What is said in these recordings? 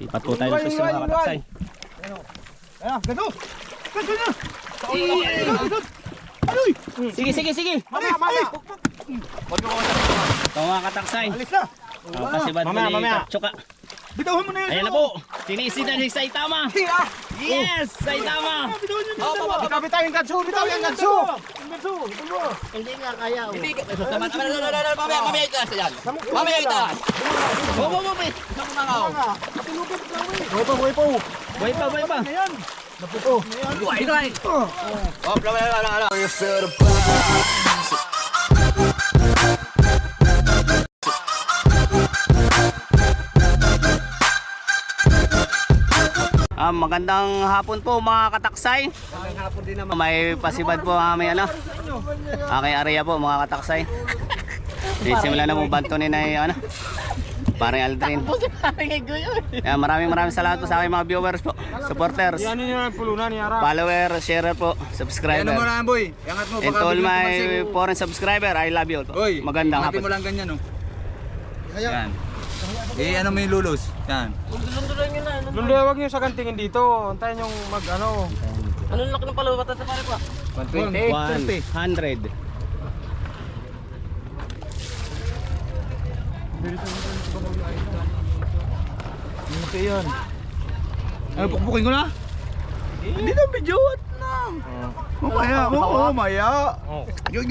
Ipat po tayo ng pwesto mga kataksay. Ayan, ganito. Ganito na. Sige, sige, sige. Mamaya. Ito mga kataksay. Alis na. Pasibad po ni Kaptsuka. Bitawin mo na yun. Ayan na po. Sinisi na si Saitama. Yes, Saitama. Bitaw yung Gatsu. Bitaw yung Gatsu. Hindi nga kaya. Hindi ka. Mamaya itaas yan. Mamaya itaas. Bo. Buhay pa. Buhay pa. Ayan. Buhay. Oh, wala. Magandang hapon po mga kataksay. Magandang hapon din naman. May pasibad po kami kay Aria po mga kataksay. Simula na po bantunin na parang Aldrin. Maraming salamat po sa aking mga viewers po, supporters, Ano nyo ang pulunan ni Ara? follower, sharer po, subscriber. Ano mo na, boy? Iangat mo. And to all my foreign subscriber, I love you. Boy, Magandang angatin hapon. mo lang ganyan, no? Yan. Ano mo yung lulos? Yan. Lundo, huwag nyo sa kantingin dito. Antayin yung mag-ano. Ano laki ng palawatan sa pare pa? 100. Ito yun. Ano, pukpukin ko na? Hindi na, bidyot na. Mamaya. Yo.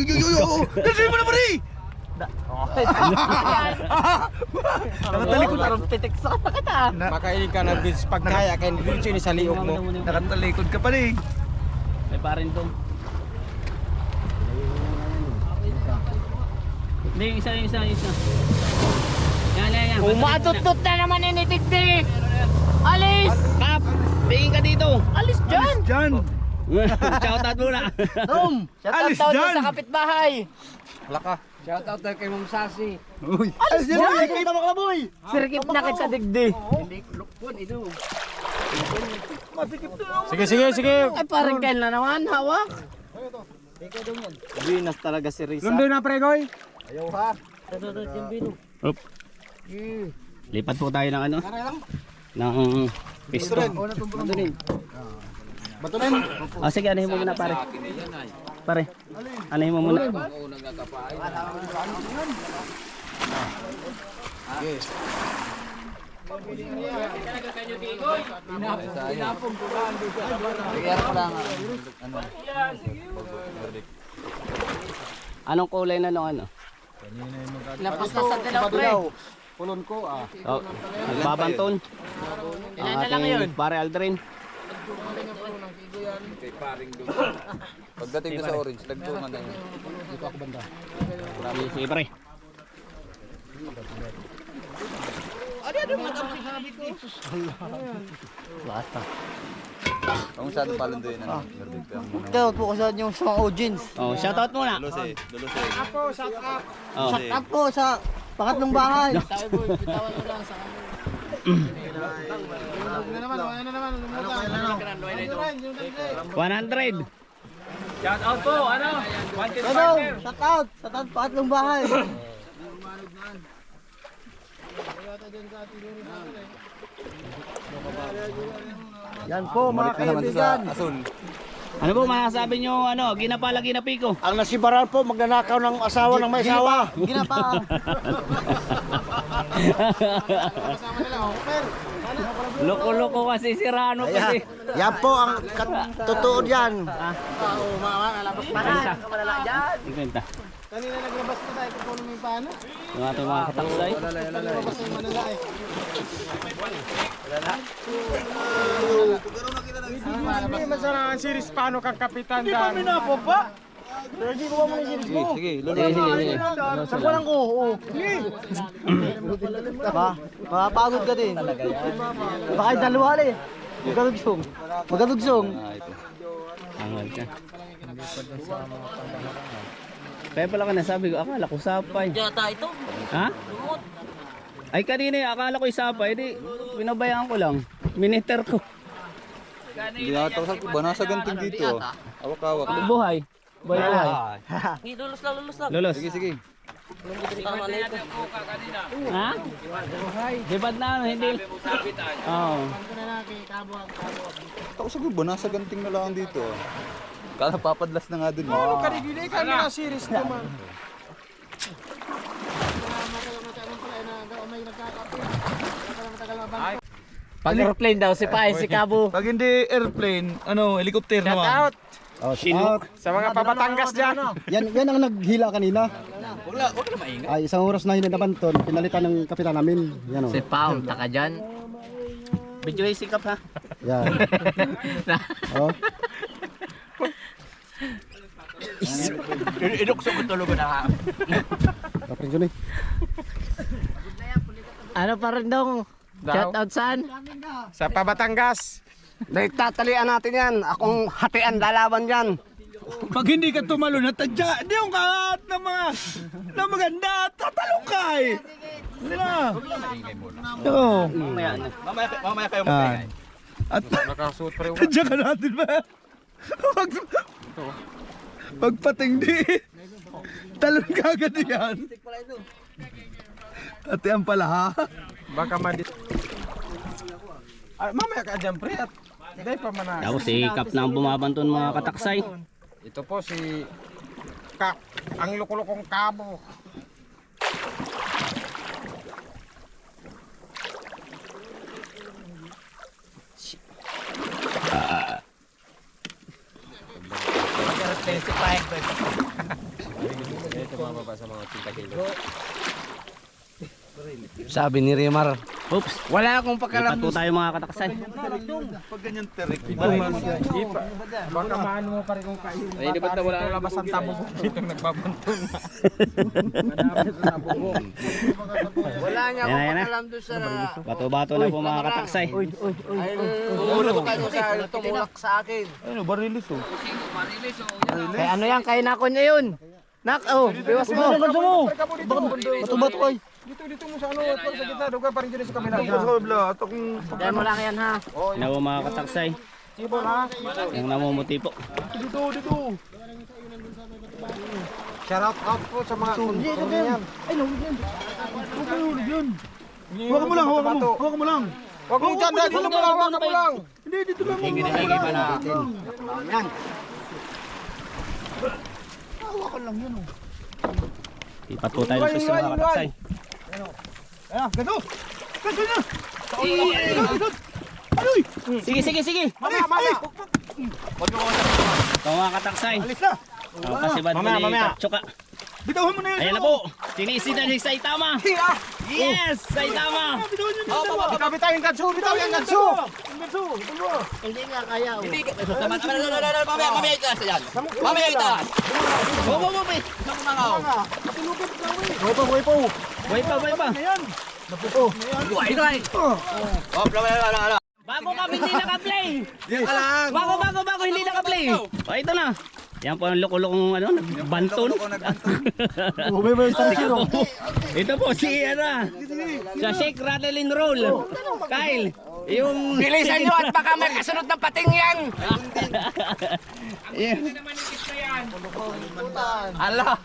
Kasi mo na pa rin. Nakatalikod parang pitik sa kita. Makainin ka ng bits pagkaya kaya hindi siya sa liog mo. Nakatalikod ka pa rin. May parin to. Hindi, isa. Yan. Umatutut na naman ni Tigdi. Alis! Kap, tingin ka dito. Alis dyan! Diyan. Shoutout muna. Tom! Alis Shoutout dyan! daw sa kapitbahay. Laka. Shoutout tayo kay Ma'am Sasi. Uy. Alis dyan! Kita mo kalaboy! Sirkip na kita Tigdi. Sige. Ay parang kail na naman, hawak. Venus talaga si Risa. Lundo na pregoy. Up. Lipat po tayo ng ng pisto. Batunin. Sige, anahin mo muna pare. Pare, anahin mo muna. Anong kulay na nung ano? Lapas na sa dilaw pre. Pulon ko Oh, nagbabanton. Ilan na lang yun? Pare Aldrin. Pagdating ko sa orange, lagtungan na yun. Sige pare. Basta. Kung saan palandoy na. Shoutout po ko sa yung mga audience. Oh, shoutout muna. Dulce. Ako, shut up. Oh. Shoutout po sa pangatlong bahay. 100. Shoutout sa pangatlong bahay. Yan po mga kaibigan. Asul. Ano po masasabi nyo ginapala ginapiko? Ang nasibaran po, magnanakaw ng asawa ng may asawa. Ginapa. Loko-loko kasi si Rano kasi. Yan po ang totoo diyan. Isa. 50. Kanina naglabas ko tayo kung may paano. Yung ating mga kataksay. Naglabas yung manala eh. Hindi masarang ang series paano kang kapitan dan. Hindi pa minapo pa. Pero hindi ko ba mga series mo? Sige, Sige. Saan ko lang ko? Mapagod ka din. Baka yung dalawa eh. Magalugsong. Angal ka. Kaya pala ka nasabi ko, akala ko sapay. Yata ito. Ha? Ay kanina akala ko isapay, di pinabayaan ko lang. Miniter ko. Hindi ata sa iba. Nasa ganting dito. Awak-awak. Buhay. Buhay. Lulos lang. Lulos. Sige. Ha? Dibad na ano, hindi. Oo. Ako sa gubo, nasa ganting na lang dito. Kala papadlas na nga dun. Ano ka nagili ka na series naman. Pag airplane daw, si Pai, si Cabo. Pag hindi airplane, ano, helicopter Shout naman. out Chinook. sa mga pabatangas dyan. Yan ang naghila kanina. Wag na maingay. Ay, isang oras na hinabanton, pinalitan ng kapitan namin. Yan o. Si Pao, taka dyan. Video ay sikap ha. Yan. Oh. Inukso ko tulog na. Kapring yun eh. Ano pa rin daw? Shout out saan? Sa pabatangas. Tatalian natin yan. Akong hatian lalaban yan. Pag hindi ka tumalo na tadya, hindi yung kahat na maganda, tatalong ka eh. Hindi na. Oo. Mamaya kayo Ah. At tadya ka natin ba? Pagpating di. Talon ka agad yan. At yan pala ha. Baka madi... Ay, mamaya ka dyan, pre. At hindi pa mana. Tapos si Kap na ang bumabanton mga kataksay. Ito po si Kap, ang lukulukong Cabo. Sabi ni Rimar. Oops. Wala akong Lipat po tayo mga kataksay. Pag ganyan terik. Baka maano mo pa rin kung kayo. Ay, di ba't na wala labas ang tabubog dito nagbabantun na. Wala niya Yan na, yan na. alam doon sa... Bato-bato na po mga kataksay. Tumulak sa akin. Ano, barilis oh. Kaya ano yan, kaya nako niya yun. Nak, biwas mo. Bato-bato ay. Dito mo sa ano, at sa gitna, duga pa rin dyan sa kabila. Dahil mo lang yan ha. Yan po mga kataksay. Sibo na. Yung namumuti po. Dito. Shout out po sa mga kundin yan. Hawakan mo lang, hawakan mo lang. Huwag mo dyan, dito mo lang, hawakan mo lang. Hindi, dito lang. Higit pa na. Lipat po tayo ng pwesto mga kataksay. Ayan, ganito. Ganito na. Sige. Mamaya. Ito mga kataksay. Alis na. Kasi bad mo ni Kaptsuka. Bitawan mo na yun. Ayan na po. Sinisita si Saitama. Yes! Saitama! Bitaw yung Gatsu, bitaw yung Gatsu. Hindi nga kaya. Mamaya itaas yan. Mamaya itaas. Buhay pa. Bago kami hindi naka-play. Yan ka lang. Bago hindi naka-play. O ito na. Yan po ang loko-lokong banton. Ito po si sa Shake, Rattle and Roll. Kyle, yung... Bilisan nyo at baka may kasunod ng pating yan. Ala.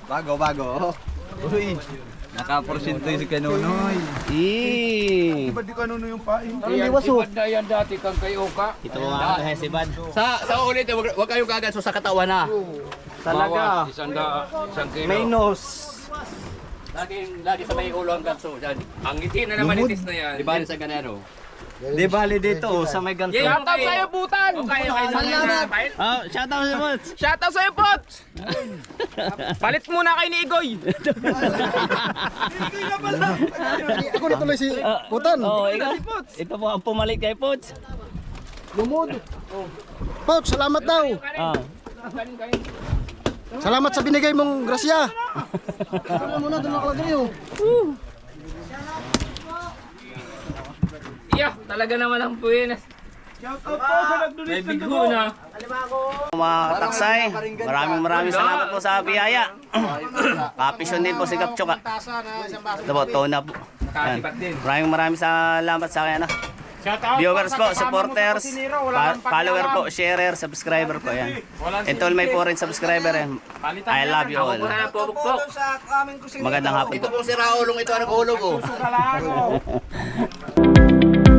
Bago. Uy. Naka-porsyento yung si Kanonoy. Ba't di Kanonoy yung pain? Ito mga si Bad. Sa ulit, wag kayong gaganso sa katawan na. Talaga. May nose. Lagi sa may ulo ang ganso. Ang ngiti na naman itis na yan. Di ba sa ganero? Di bali dito, sa may ganto. Shout out sa'yo, Butan. Shout out si Bots. Shout out sa'yo, Pot. Palit muna kay ni Igoy. Ako na tuloy si Putan. Ito po ang pumalit kay Pots. Pouch, salamat daw. Salamat sa binigay mong grasya. Ano muna, doon nakalagay oh. Talaga naman ang buwinas. May bigo na. Mga kataksay, maraming salamat po sa biyaya. Kapisyon din po si Kaptsuka. Ito po, tona po. Yan. Maraming salamat sa akin. Shout out Viewers sa po, kasama mo sa supporters, kusinero, wala kang follower po, pakialam. sharer, subscriber po. Yan. Walang And all may po rin subscriber. Palitan I yan. love you all. Mura na pupukpok. Magandang hapon po. Ito pong si Raulong ito ang nahulog oh. Susugalaan ko.